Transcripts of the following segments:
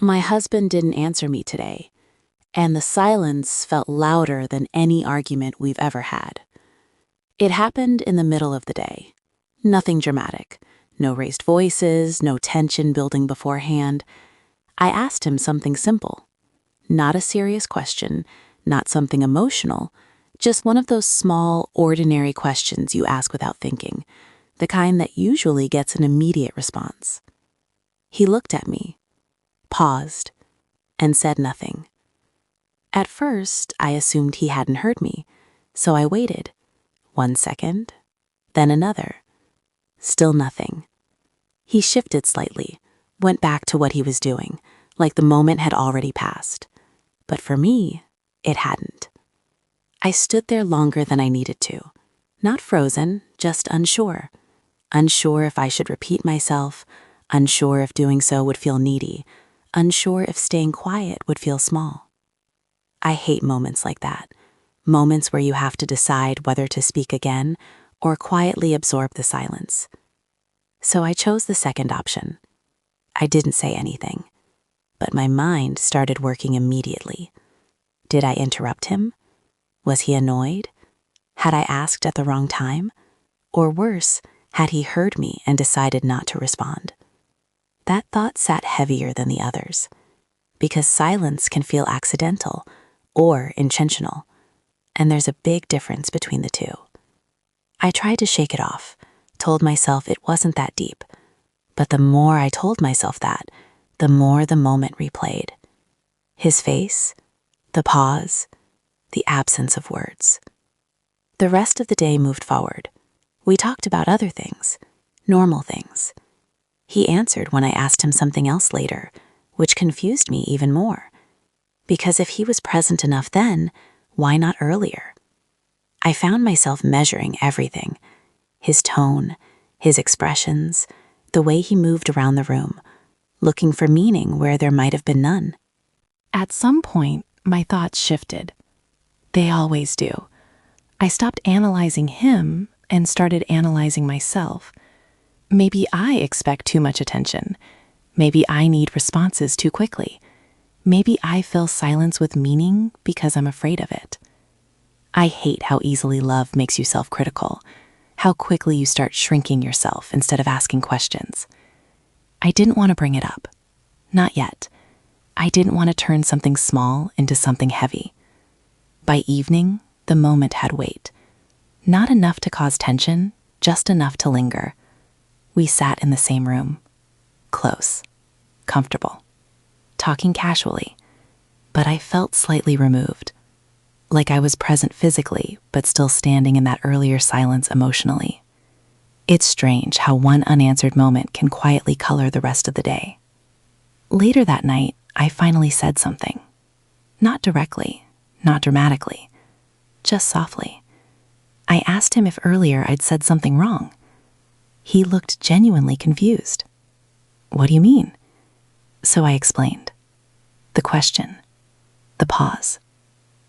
My husband didn't answer me today, and the silence felt louder than any argument we've ever had. It happened in the middle of the day. Nothing dramatic. No raised voices, no tension building beforehand. I asked him something simple. Not a serious question, not something emotional, just one of those small, ordinary questions you ask without thinking, the kind that usually gets an immediate response. He looked at me, paused, and said nothing. At first, I assumed he hadn't heard me, so I waited. 1 second, then another. Still nothing. He shifted slightly, went back to what he was doing, like the moment had already passed. But for me, it hadn't. I stood there longer than I needed to. Not frozen, just unsure. Unsure if I should repeat myself, unsure if doing so would feel needy, unsure if staying quiet would feel small. I hate moments like that, moments where you have to decide whether to speak again or quietly absorb the silence. So I chose the second option. I didn't say anything, but my mind started working immediately. Did I interrupt him? Was he annoyed? Had I asked at the wrong time? Or worse, had he heard me and decided not to respond? That thought sat heavier than the others, because silence can feel accidental or intentional, and there's a big difference between the two. I tried to shake it off, told myself it wasn't that deep, but the more I told myself that, the more the moment replayed. His face, the pause, the absence of words. The rest of the day moved forward. We talked about other things, normal things. He answered when I asked him something else later, which confused me even more. Because if he was present enough then, why not earlier? I found myself measuring everything. His tone, his expressions, the way he moved around the room, looking for meaning where there might have been none. At some point, my thoughts shifted. They always do. I stopped analyzing him and started analyzing myself. Maybe I expect too much attention. Maybe I need responses too quickly. Maybe I fill silence with meaning because I'm afraid of it. I hate how easily love makes you self-critical, how quickly you start shrinking yourself instead of asking questions. I didn't want to bring it up. Not yet. I didn't want to turn something small into something heavy. By evening, the moment had weight. Not enough to cause tension, just enough to linger. We sat in the same room. Close. Comfortable. Talking casually. But I felt slightly removed. Like I was present physically, but still standing in that earlier silence emotionally. It's strange how one unanswered moment can quietly color the rest of the day. Later that night, I finally said something. Not directly, not dramatically, just softly. I asked him if earlier I'd said something wrong. He looked genuinely confused. What do you mean? So I explained. The question, the pause,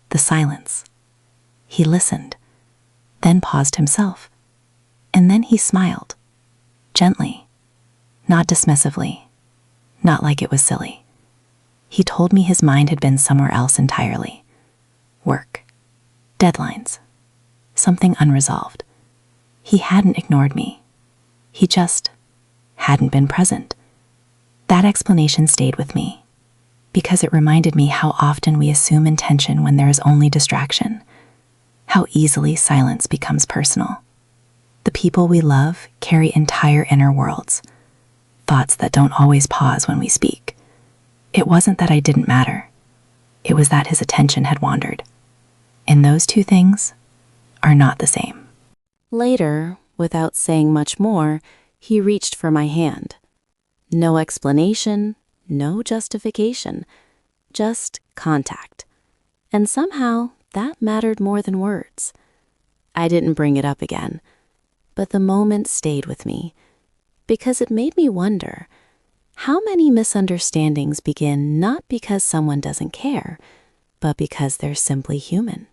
the silence. He listened, then paused himself. And then he smiled, gently, not dismissively, not like it was silly. He told me his mind had been somewhere else entirely. Work, deadlines, something unresolved. He hadn't ignored me. He just hadn't been present. That explanation stayed with me, because it reminded me how often we assume intention when there is only distraction, how easily silence becomes personal. The people we love carry entire inner worlds, thoughts that don't always pause when we speak. It wasn't that I didn't matter. It was that his attention had wandered. And those two things are not the same. Later, without saying much more, he reached for my hand. No explanation, no justification, just contact. And somehow, that mattered more than words. I didn't bring it up again, but the moment stayed with me, because it made me wonder, how many misunderstandings begin not because someone doesn't care, but because they're simply human?